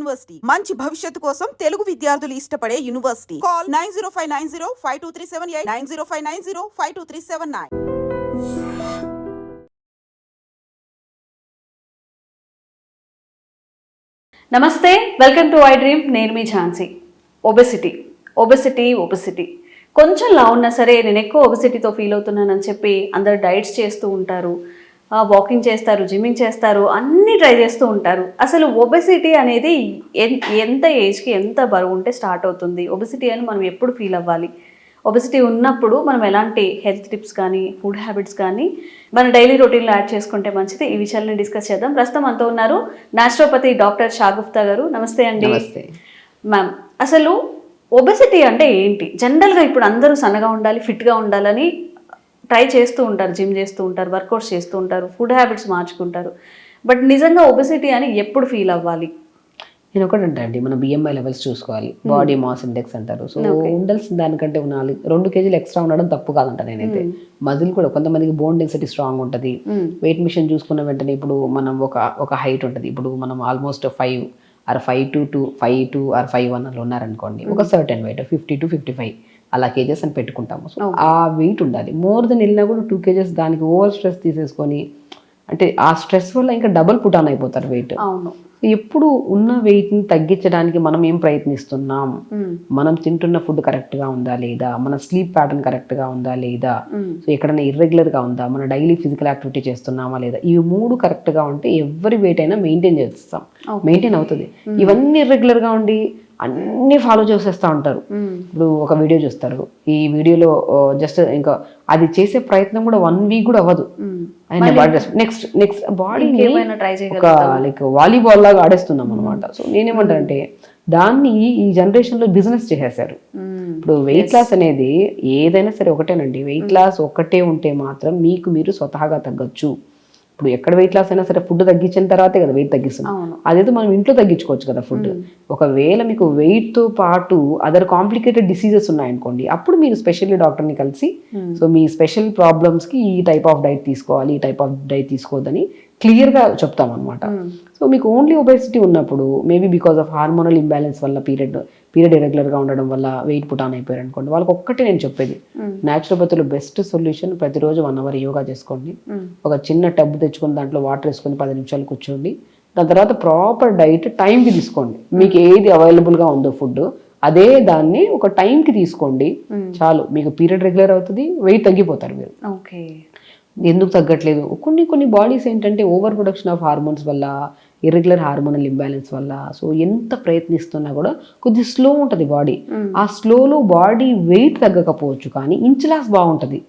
University మంచి భవిష్యత్తు కోసం తెలుగు విద్యార్థులు ఇష్టపడే యూనివర్సిటీ. కాల్ 9059052378 9059052379. నమస్తే, వెల్కమ్ టు ఐ డ్రీమ్. నేను మీ ఝాన్సీ. ఒబెసిటీ కొంచెం లా ఉన్నా సరే నేను ఎక్కువ ఒబెసిటీతో ఫీల్ అవుతున్నానని చెప్పి అందరు డైట్స్ చేస్తూ ఉంటారు, వాకింగ్ చేస్తారు, జిమ్మింగ్ చేస్తారు, అన్నీ ట్రై చేస్తూ ఉంటారు. అసలు ఒబెసిటీ అనేది ఎంత ఏజ్కి ఎంత బరువు ఉంటే స్టార్ట్ అవుతుంది? ఒబెసిటీ అని మనం ఎప్పుడు ఫీల్ అవ్వాలి? ఒబెసిటీ ఉన్నప్పుడు మనం ఎలాంటి హెల్త్ టిప్స్ కానీ ఫుడ్ హ్యాబిట్స్ కానీ మన డైలీ రొటీన్లో యాడ్ చేసుకుంటే మంచిది? ఈ విషయాలను డిస్కస్ చేద్దాం. ప్రస్తుతం అంతా ఉన్నారు న్యాచురోపతి డాక్టర్ షాగుఫ్తా గారు. నమస్తే అండి. మ్యామ్, అసలు ఒబెసిటీ అంటే ఏంటి? జనరల్గా ఇప్పుడు అందరూ సన్నగా ఉండాలి, ఫిట్గా ఉండాలని ట్రై చేస్తూ ఉంటారు, జిమ్ చేస్తూ ఉంటారు, వర్కౌట్స్ చేస్తూ ఉంటారు, ఫుడ్ హ్యాబిట్స్ మార్చుకుంటారు. బట్ నిజంగా ఒబెసిటీ అని ఎప్పుడు ఫీల్ అవ్వాలి? నేను ఒకటి అండి, మన బిఎంఐ లెవెల్స్ చూసుకోవాలి. బాడీ మాస్ ఇండెక్స్ అంటారు. సో ఉండాల్సిన దానికంటే 2 కేజీలు ఎక్స్ట్రా ఉండడం తప్పు కాదంట నేనైతే. మజిల్ కూడా కొంతమందికి బోన్ డెన్సిటీ స్ట్రాంగ్ ఉంటుంది. వెయిట్ మిషన్ చూసుకున్న వెంటనే ఇప్పుడు మనం ఒక హైట్ ఉంటుంది. ఇప్పుడు మనం ఆల్మోస్ట్ 5 or 5'2" or 5'1" అలా ఉన్నారనుకోండి, ఒక సర్టెన్ వెయిట్ 50 to 55 అలా కేజెస్ అని పెట్టుకుంటాము. సో ఆ వెయిట్ ఉండాలి. మోర్ దెన్ వెళ్ళినా కూడా 2 కేజెస్ దానికి ఓవర్ స్ట్రెస్ తీసేసుకొని, అంటే ఆ స్ట్రెస్ వల్ల ఇంకా డబుల్ పుట్ ఆన్ అయిపోతారు వెయిట్. ఎప్పుడు ఉన్న వెయిట్ని తగ్గించడానికి మనం ఏం ప్రయత్నిస్తున్నాం, మనం తింటున్న ఫుడ్ కరెక్ట్గా ఉందా లేదా, మన స్లీప్ ప్యాటర్న్ కరెక్ట్గా ఉందా లేదా, సో ఎక్కడైనా ఇర్రెగ్యులర్గా ఉందా, మన డైలీ ఫిజికల్ యాక్టివిటీ చేస్తున్నామా లేదా, ఇవి 3 కరెక్ట్గా ఉంటే ఎవరి వెయిట్ అయినా మెయింటైన్ చేస్తాం, మెయింటైన్ అవుతుంది. ఇవన్నీ ఇర్రెగ్యులర్గా ఉండి అన్నీ ఫాలో చేసేస్తూ ఉంటారు. ఇప్పుడు ఒక వీడియో చూస్తారు, ఈ వీడియోలో జస్ట్ ఇంకా అది చేసే ప్రయత్నం కూడా 1 వీక్ కూడా అవ్వదు. నెక్స్ట్ బాడీ ఒక లైక్ వాలీబాల్ లాగా ఆడేస్తున్నాం అనమాట. సో నేనేమంటానంటే దాన్ని ఈ జనరేషన్ లో బిజినెస్ చేసేసారు. ఇప్పుడు వెయిట్ లాస్ అనేది ఏదైనా సరే ఒకటేనండి. వెయిట్ లాస్ ఒక్కటే ఉంటే మాత్రం మీకు మీరు స్వతహాగా తగ్గొచ్చు. ఇప్పుడు ఎక్కడ వెయిట్ లాస్ అయినా సరే ఫుడ్ తగ్గించిన తర్వాతే కదా వెయిట్ తగ్గిస్తున్నాం. అదేదో మనం ఇంట్లో తగ్గించుకోవచ్చు కదా ఫుడ్. ఒకవేళ మీకు వెయిట్ తో పాటు అదర్ కాంప్లికేటెడ్ డిసీజెస్ ఉన్నాయనుకోండి, అప్పుడు మీరు స్పెషల్లీ డాక్టర్ని కలిసి సో మీ స్పెషల్ ప్రాబ్లమ్స్ కి ఈ టైప్ ఆఫ్ డైట్ తీసుకోవాలి, ఈ టైప్ ఆఫ్ డైట్ తీసుకోవద్దని క్లియర్గా చెప్తాం అనమాట. సో మీకు ఓన్లీ ఒబెసిటీ ఉన్నప్పుడు maybe because of hormonal imbalance వల్ల పీరియడ్ ఇరెగ్యులర్గా ఉండడం వల్ల వెయిట్ పుట్ ఆన్ అయిపోయారు అనుకోండి, వాళ్ళకి ఒక్కటే నేను చెప్పేది, న్యాచురోపతిలో బెస్ట్ సొల్యూషన్ ప్రతిరోజు 1 hour యోగా చేసుకోండి. ఒక చిన్న టబ్ తెచ్చుకొని దాంట్లో వాటర్ వేసుకొని 10 నిమిషాలు కూర్చోండి. దాని తర్వాత ప్రాపర్ డైట్ టైంకి తీసుకోండి. మీకు ఏది అవైలబుల్గా ఉందో ఫుడ్ అదే దాన్ని ఒక టైంకి తీసుకోండి చాలు. మీకు పీరియడ్ రెగ్యులర్ అవుతుంది, వెయిట్ తగ్గిపోతారు మీరు. ఓకే. ఎందుకు తగ్గట్లేదు? కొన్ని బాడీస్ ఏంటంటే ఓవర్ ప్రొడక్షన్ ఆఫ్ హార్మోన్స్ వల్ల, ఇర్రెగ్యులర్ హార్మోనల్ ఇంబ్యాలెన్స్ వల్ల, సో ఎంత ప్రయత్నిస్తున్నా కూడా కొద్దిగా స్లో ఉంటుంది బాడీ. ఆ స్లోలో బాడీ వెయిట్ తగ్గకపోవచ్చు కానీ ఇంచ్ లాస్ బాగుంటుంది.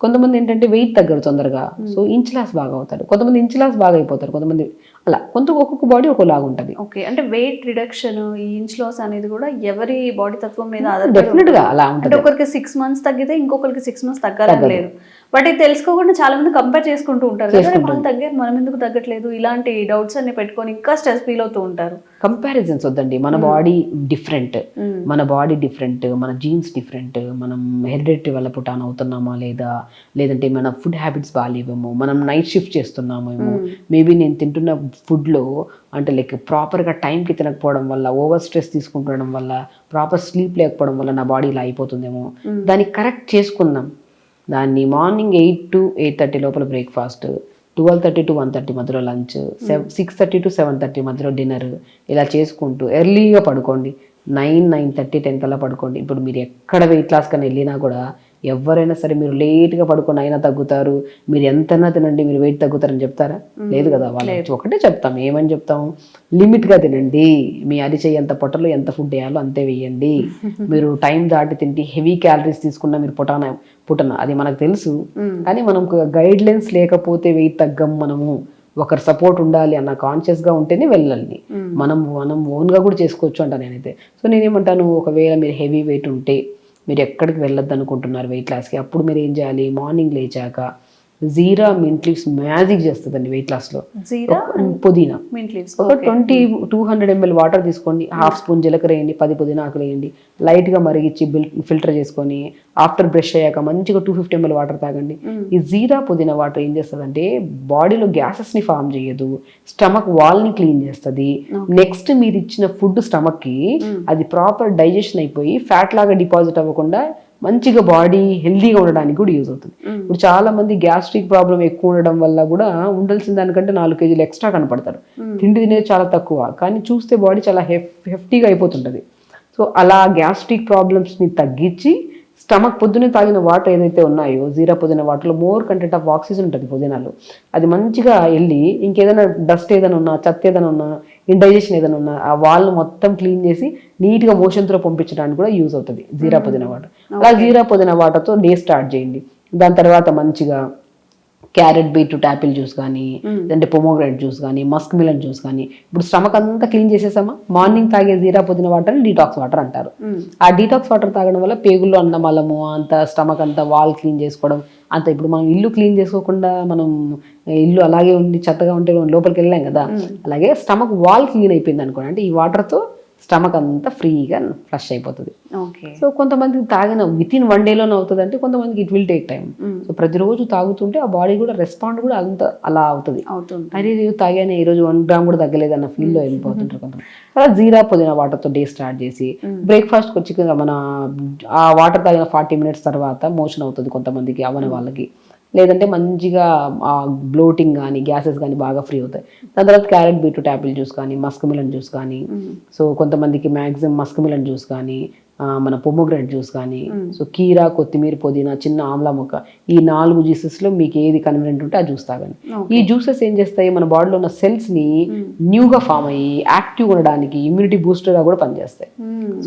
కొంతమంది ఏంటంటే వెయిట్ తగ్గరు తొందరగా, సో ఇంచ్ లాస్ బాగా అవుతారు. కొంతమంది ఇంచ్ లాస్ బాగా అయిపోతారు, కొంతమంది అలా ఒక్కొక్క బాడీ ఒకలాగా ఉంటుంది. ఓకే, అంటే వెయిట్ రిడక్షన్, ఈ ఇంచ్ లాస్ అనేది కూడా ఎవరి బాడీ తత్వం మీద డెఫినెట్ గా అలా ఉంటుంది. ఒకరికి 6 months తగ్గితే ఇంకొకరికి 6 months తగ్గాలని లేదు. బట్ ఇది తెలుసుకోకుండా చాలా మంది కంపేర్ చేసుకుంటూ ఉంటారు కదా, వాళ్ళు తగ్గారు మనం ఎందుకు తగ్గట్లేదు, ఇలాంటి డౌట్స్ అన్ని పెట్టుకొని ఇంకా స్ట్రెస్ ఫీల్ అవుతూ ఉంటారు. కంపారిజన్స్ వద్దండి. మన బాడీ డిఫరెంట్, మన జీన్స్ డిఫరెంట్, మనం హెరిడిటరీ వల్ల పుట్ ఆన్ అవుతున్నామా లేదా, లేదంటే మన ఫుడ్ హ్యాబిట్స్ బాగాలేవేమో, మనం నైట్ షిఫ్ట్ చేస్తున్నామేమో, మేబీ నేను తింటున్న ఫుడ్లో అంటే లైక్ ప్రాపర్గా టైంకి తినకపోవడం వల్ల, ఓవర్ స్ట్రెస్ తీసుకుంటుండడం వల్ల, ప్రాపర్ స్లీప్ లేకపోవడం వల్ల నా బాడీ ఇలా అయిపోతుందేమో, దాన్ని కరెక్ట్ చేసుకుందాం. దాన్ని మార్నింగ్ 8 to 8:30 లోపల బ్రేక్ఫాస్ట్, 12:30 to 1:30 మధ్యలో లంచ్, 6:30 to 7:30 మధ్యలో డిన్నర్, ఇలా చేసుకుంటూ ఎర్లీగా పడుకోండి. 9:30 10 కల్లా పడుకోండి. ఇప్పుడు మీరు ఎక్కడ వెయిట్ లాస్ కానీ వెళ్ళినా కూడా ఎవరైనా సరే మీరు లేట్గా పడుకొని అయినా తగ్గుతారు, మీరు ఎంతైనా తినండి మీరు వెయిట్ తగ్గుతారని చెప్తారా? లేదు కదా. వాళ్ళు ఒకటే చెప్తాం, ఏమని చెప్తాం, లిమిట్గా తినండి, మీ అరిచేయి ఎంత పొట్టలో ఎంత ఫుడ్ వేయాలో అంతే వేయండి. మీరు టైం దాటి తింటే హెవీ క్యాలరీస్ తీసుకున్నా మీరు పుట్టన అది మనకు తెలుసు, కానీ మనకు గైడ్ లైన్స్ లేకపోతే వెయిట్ తగ్గం. మనము ఒకరి సపోర్ట్ ఉండాలి అన్న కాన్షియస్గా ఉంటేనే వెళ్ళాలి. మనం ఓన్గా కూడా చేసుకోవచ్చు అంట నేనైతే. సో నేనేమంటాను, ఒకవేళ మీరు హెవీ వెయిట్ ఉంటే మీరు ఎక్కడికి వెళ్ళొద్దు అనుకుంటున్నారు వెయిట్ లాస్కి, అప్పుడు మీరు ఏం చేయాలి, మార్నింగ్ లేచాక జీరా మింట్ లీవ్స్ మ్యాజిక్ చేస్తుందండి వెయిట్ లాస్లో. జీరా పుదీనా మింట్ లీవ్స్. ఒక 200 ml వాటర్ తీసుకోండి, హాఫ్ స్పూన్ జీలకర్ర వేయండి, 10 పుదీనా ఆకులు వేయండి, లైట్గా మరిగించి ఫిల్టర్ చేసుకొని ఆఫ్టర్ బ్రష్ అయ్యాక మంచిగా 250 ml వాటర్ తాగండి. ఈ జీరా పుదీనా వాటర్ ఏం చేస్తుందంటే బాడీలో గ్యాసెస్ని ఫామ్ చేయదు, స్టమక్ వాల్ని క్లీన్ చేస్తుంది. నెక్స్ట్ మీరు ఇచ్చిన ఫుడ్ స్టమక్కి అది ప్రాపర్ డైజెషన్ అయిపోయి ఫ్యాట్ లాగా డిపాజిట్ అవ్వకుండా మంచిగా బాడీ హెల్దీగా ఉండడానికి కూడా యూజ్ అవుతుంది. ఇప్పుడు చాలా మంది గ్యాస్ట్రిక్ ప్రాబ్లం ఎక్కువ ఉండడం వల్ల కూడా ఉండాల్సిన దానికంటే 4 kgs ఎక్స్ట్రా కనపడతారు. తిండి తినేది చాలా తక్కువ, కానీ చూస్తే బాడీ చాలా హెఫ్టీగా అయిపోతుంటుంది. సో అలా గ్యాస్ట్రిక్ ప్రాబ్లమ్స్ని తగ్గించి స్టమక్ పొద్దునే తాగిన వాటర్ ఏదైతే ఉన్నాయో జీరా పుదీనా వాటర్లో మోర్ కంటెంట్ ఆఫ్ ఆక్సిజన్ ఉంటుంది పుదీనాలో. అది మంచిగా వెళ్ళి ఇంకేదైనా డస్ట్ ఏదైనా ఉన్నా, చెత్త ఏదైనా ఉన్నా, ఇండైజెషన్ ఏదైనా ఉన్నా ఆ వాల్ మొత్తం క్లీన్ చేసి నీట్గా మోషన్ త్రో పంపించడానికి కూడా యూజ్ అవుతుంది జీరా పుదీనా వాటర్. అలా జీరా పుదీనా వాటర్తో డే స్టార్ట్ చేయండి. దాని తర్వాత మంచిగా క్యారెట్ బీట్రూట్ యాపిల్ జ్యూస్ కానీ, లేదంటే పొమోగ్రానేట్ జ్యూస్ కానీ, మస్క్ మిలన్ జ్యూస్ కానీ. ఇప్పుడు స్టమక్ అంతా క్లీన్ చేసేసామా, మార్నింగ్ తాగే జీరా పుదీనా వాటర్ డీటాక్స్ వాటర్ అంటారు. ఆ డీటాక్స్ వాటర్ తాగడం వల్ల పేగుల్లో అన్నమలము అంత స్టమక్ అంతా వాల్ క్లీన్ చేసుకోవడం అంత. ఇప్పుడు మనం ఇల్లు క్లీన్ చేసుకోకుండా మనం ఇల్లు అలాగే ఉండి చెత్తగా ఉంటే లోపలికి వెళ్ళాం కదా, అలాగే స్టమక్ వాల్ క్లీన్ అయిపోయింది అనుకోండి, అంటే ఈ వాటర్తో స్టమక్ అంతా ఫ్రీగా ఫ్లష్ అయిపోతుంది. సో కొంతమందికి తాగిన వితిన్ 1 dayలోనే అవుతుంది, అంటే కొంతమందికి it will take time. So ప్రతిరోజు తాగుతుంటే ఆ బాడీ కూడా రెస్పాండ్ కూడా అంత అలా అవుతుంది. అదే తాగానే ఈరోజు 1 gram కూడా తగ్గలేదు అన్న ఫీల్లో వెళ్ళిపోతుంటారు కొంతమంది. అలా జీరా పుదీనా వాటర్తో డే స్టార్ట్ చేసి బ్రేక్ఫాస్ట్కి వచ్చి మన ఆ వాటర్ తాగిన 40 minutes తర్వాత మోషన్ అవుతుంది కొంతమందికి, అవని వాళ్ళకి. లేదంటే మంచిగా బ్లోటింగ్ కానీ గ్యాసెస్ కానీ బాగా ఫ్రీ అవుతాయి. దాని తర్వాత క్యారెట్ బీట్రూట్ యాపిల్ జ్యూస్ కానీ, మస్క్ మిలన్ జ్యూస్ కానీ. సో కొంతమందికి మ్యాక్సిమం మస్క్ మిలన్ జ్యూస్ కానీ, మన పొమోగ్రానేట్ జ్యూస్ కానీ. సో కీరా, కొత్తిమీర, పుదీనా, చిన్న ఆమ్లా ముక్క, ఈ 4 జ్యూసెస్లో మీకు ఏది కన్వీనియంట్ ఉంటే ఆ జ్యూస్ తాగండి. ఈ జ్యూసెస్ ఏం చేస్తాయి, మన బాడీలో ఉన్న సెల్స్ని న్యూగా ఫామ్ అయ్యి యాక్టివ్ ఉండడానికి ఇమ్యూనిటీ బూస్టర్గా కూడా పనిచేస్తాయి.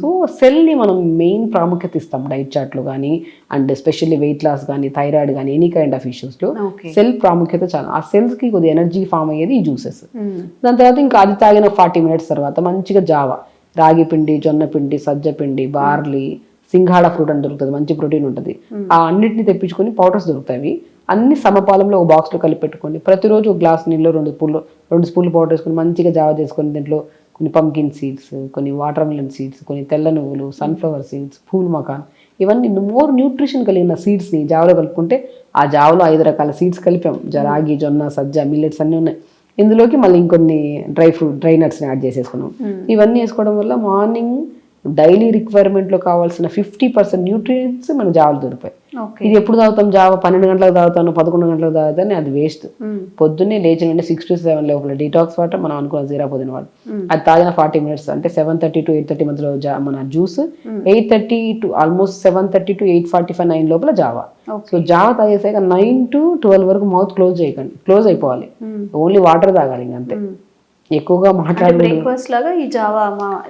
సో సెల్ని మనం మెయిన్ ప్రాముఖ్యత ఇస్తాం డైట్ చార్ట్లో కానీ, అండ్ ఎస్పెషల్లీ వెయిట్ లాస్ కానీ, థైరాయిడ్ కానీ, ఎనీ కైండ్ ఆఫ్ ఇష్యూస్లో సెల్ ప్రాముఖ్యత చాలా. ఆ సెల్స్కి కొద్దిగా ఎనర్జీ ఫామ్ అయ్యేది ఈ జ్యూసెస్. దాని తర్వాత ఇంకా అది తాగిన 40 minutes తర్వాత మంచిగా జావా, రాగి పిండి, జొన్న పిండి, సజ్జ పిండి, బార్లీ, సింఘాడ ఫ్రూట్ అని దొరుకుతుంది, మంచి ప్రోటీన్ ఉంటుంది. ఆ అన్నిటిని తెప్పించుకొని పౌడర్స్ దొరుకుతాయి. అన్ని సమపాలంలో ఒక బాక్స్లో కలిపి పెట్టుకోండి. ప్రతిరోజు ఒక గ్లాస్ నీళ్ళు 2 స్పూన్లు పౌడర్ వేసుకొని మంచిగా జావ చేసుకొని దీంట్లో కొన్ని పంకిన్ సీడ్స్, కొన్ని వాటర్ మిలన్ సీడ్స్, కొన్ని తెల్ల నువ్వులు, సన్ఫ్లవర్ సీడ్స్, పూల్ మకాన్, ఇవన్నీ మోర్ న్యూట్రిషన్ కలిగిన సీడ్స్ని జావలో కలుపుకుంటే, ఆ జావలో 5 రకాల సీడ్స్ కలిపాం, రాగి, జొన్న, సజ్జ, మిల్లెట్స్ అన్నీ ఉన్నాయి. ఇందులోకి మళ్ళీ ఇంకొన్ని డ్రై నట్స్ని యాడ్ చేసేసుకున్నాం. ఇవన్నీ వేసుకోవడం వల్ల మార్నింగ్ డైలీ రిక్వైర్మెంట్లో కావాల్సిన 50% న్యూట్రియంట్స్ మన జావలు దొరికాయి. ఇది ఎప్పుడు తాగుతాం, జావ 12 గంటలకు తాగుతాను, 11 గంటలకు తాగుతాను, అది వేస్ట్. పొద్దున్నే లేచిన వెంటనే 6 to 7 లోపల డీటాక్స్ వాటర్, మనం అనుకున్న జీరా పుదీనా వాటర్, అది తాగిన 40 minutes అంటే 7:30 to 8:30 మధ్యలో మన జ్యూస్, 8:30 to ఆల్మోస్ట్ 7:30 to 8:45, 9 లోపల జావా. సో జావా తాగేసాక 9 to 12 వరకు మౌత్ క్లోజ్ అయిపోవాలి, ఓన్లీ వాటర్ తాగాలి అంతే. ఎక్కువగా మాట్లాడలేదు. బ్రేక్ఫాస్ట్ లాగా ఈ జావా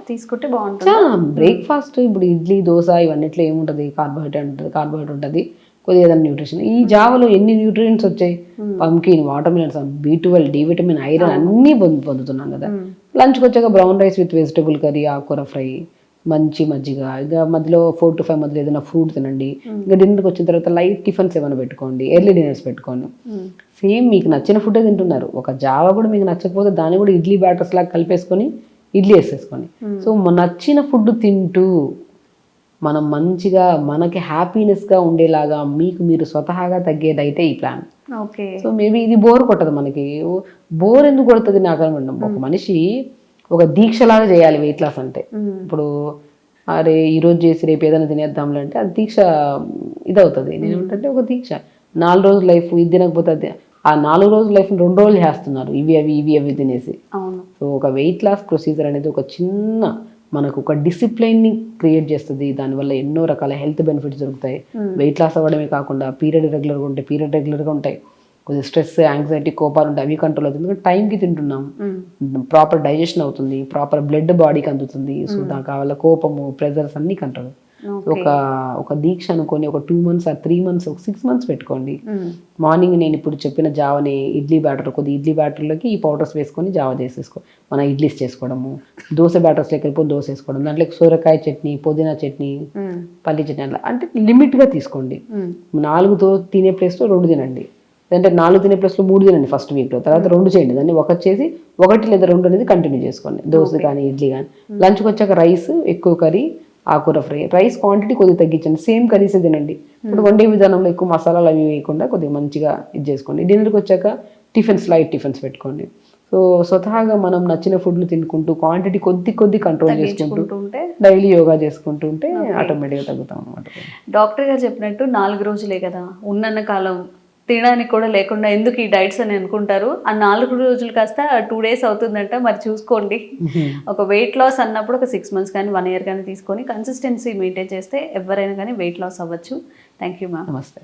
తీసుకుంటే బాగుంటుంది. బ్రేక్ఫాస్ట్ ఇప్పుడు ఇడ్లీ, దోశ ఇవన్నిట్లో ఏముంటుంది, కార్బోహైడ్రేట్ ఉంటుంది, కొద్దిగా ఏదైనా న్యూట్రిషన్. ఈ జావలో ఎన్ని న్యూట్రియంట్స్ వచ్చాయి, pumpkin, water melons, B12, D vitamin, iron అన్నీ పొందుతున్నాం కదా. లంచ్కి వచ్చాక brown rice with vegetable curry, ఆకుకూర ఫ్రై, మంచి మజ్జిగ, ఇక మధ్యలో 4 to 5 మధ్యలో ఏదైనా ఫ్రూట్ తినండి. ఇంకా డిన్నర్కి వచ్చిన తర్వాత లైట్ టిఫిన్స్ ఏమైనా పెట్టుకోండి, ఎర్లీ డిన్నర్స్ పెట్టుకోండి. సేమ్ మీకు నచ్చిన ఫుడ్ తింటున్నారు. ఒక జావా కూడా మీకు నచ్చకపోతే దాన్ని కూడా ఇడ్లీ బ్యాటర్స్ లాగా కలిపేసుకొని ఇడ్లీ వేసేసుకోండి. సో నచ్చిన ఫుడ్ తింటూ మనం మంచిగా మనకి హ్యాపీనెస్గా ఉండేలాగా మీకు మీరు స్వతహాగా తగ్గేదైతే ఈ ప్లాన్. సో మేబీ ఇది బోర్ కొట్టదు మనకి. బోర్ ఎందుకు కొడుతుంది నాకు అనుకుంటాం. ఒక మనిషి ఒక దీక్షలాగా చేయాలి వెయిట్ లాస్ అంటే. ఇప్పుడు అరే ఈరోజు చేసి రేపు ఏదైనా తినేద్దాంలే అంటే అది దీక్ష ఇదవుతుంది. నేనేమంటే ఒక దీక్ష 4 రోజుల లైఫ్ ఇది తినకపోతే అది, ఆ 4 రోజుల లైఫ్ 2 రోజులు చేస్తున్నారు ఇవి అవి తినేసి. సో ఒక వెయిట్ లాస్ ప్రొసీజర్ అనేది ఒక చిన్న మనకు ఒక డిసిప్లైన్ని క్రియేట్ చేస్తుంది. దానివల్ల ఎన్నో రకాల హెల్త్ బెనిఫిట్స్ దొరుకుతాయి. వెయిట్ లాస్ అవ్వడమే కాకుండా పీరియడ్ రెగ్యులర్గా ఉంటాయి. కొద్దిగా స్ట్రెస్, యాంగ్జైటీ, కోపాలు ఉంటాయి, అవి కంట్రోల్ అవుతుంది. ఎందుకంటే టైంకి తింటున్నాం, ప్రాపర్ డైజెషన్ అవుతుంది, ప్రాపర్ బ్లడ్ బాడీకి అందుతుంది. సో దానికి కావాల కోపము, ప్రెజర్స్ అన్నీ కంట్రోల్. ఒక దీక్ష అనుకొని ఒక 2 months or 3 months, ఒక 6 months పెట్టుకోండి. మార్నింగ్ నేను ఇప్పుడు చెప్పిన జావని ఇడ్లీ బ్యాటర్లోకి ఈ పౌడర్స్ వేసుకొని జావా చేసేసుకో, మన ఇడ్లీస్ చేసుకోవడము, దోశ బ్యాటర్స్లోకి వెళ్ళిపోయి దోశ వేసుకోవడం, దాంట్లో సోరకాయ చట్నీ, పుదీనా చట్నీ, పల్లి చట్నీ, అట్లా అంటే లిమిట్గా తీసుకోండి. 4 తినే ప్లేస్లో 2 తినండి. అంటే 4 తినే ప్లస్లో 3 తినండి ఫస్ట్ వీక్లో, తర్వాత 2 చేయండి, దాన్ని 1 చేసి 1 లేదా 2 అనేది కంటిన్యూ చేసుకోండి. దోశ కానీ ఇడ్లీ కానీ. లంచ్కి వచ్చాక రైస్ ఎక్కువ కర్రీ, ఆకుకూర ఫ్రై, రైస్ క్వాంటిటీ కొద్దిగా తగ్గించండి, సేమ్ కర్రీసే తినండి. ఇప్పుడు వండే విధానంలో ఎక్కువ మసాలాలు అవి వేయకుండా కొద్దిగా మంచిగా ఇది చేసుకోండి. డిన్నర్కి వచ్చాక టిఫిన్స్, లైట్ టిఫిన్స్ పెట్టుకోండి. సో స్వతహాగా మనం నచ్చిన ఫుడ్లు తినుకుంటూ క్వాంటిటీ కొద్ది కంట్రోల్ చేసుకుంటూ డైలీ యోగా చేసుకుంటూ ఉంటే ఆటోమేటిక్గా తగ్గుతాం అనమాట. డాక్టర్ గారు చెప్పినట్టు 4 రోజులే కదా ఉన్నన్న కాలం, తినడానికి కూడా లేకుండా ఎందుకు ఈ డైట్స్ అని అనుకుంటారు. ఆ 4 రోజులు కాస్త 2 days అవుతుందంట. మరి చూసుకోండి, ఒక వెయిట్ లాస్ అన్నప్పుడు ఒక 6 months కానీ 1 year కానీ తీసుకొని కన్సిస్టెన్సీ మెయింటైన్ చేస్తే ఎవరైనా కానీ వెయిట్ లాస్ అవ్వచ్చు. Thank you ma'am. నమస్తే.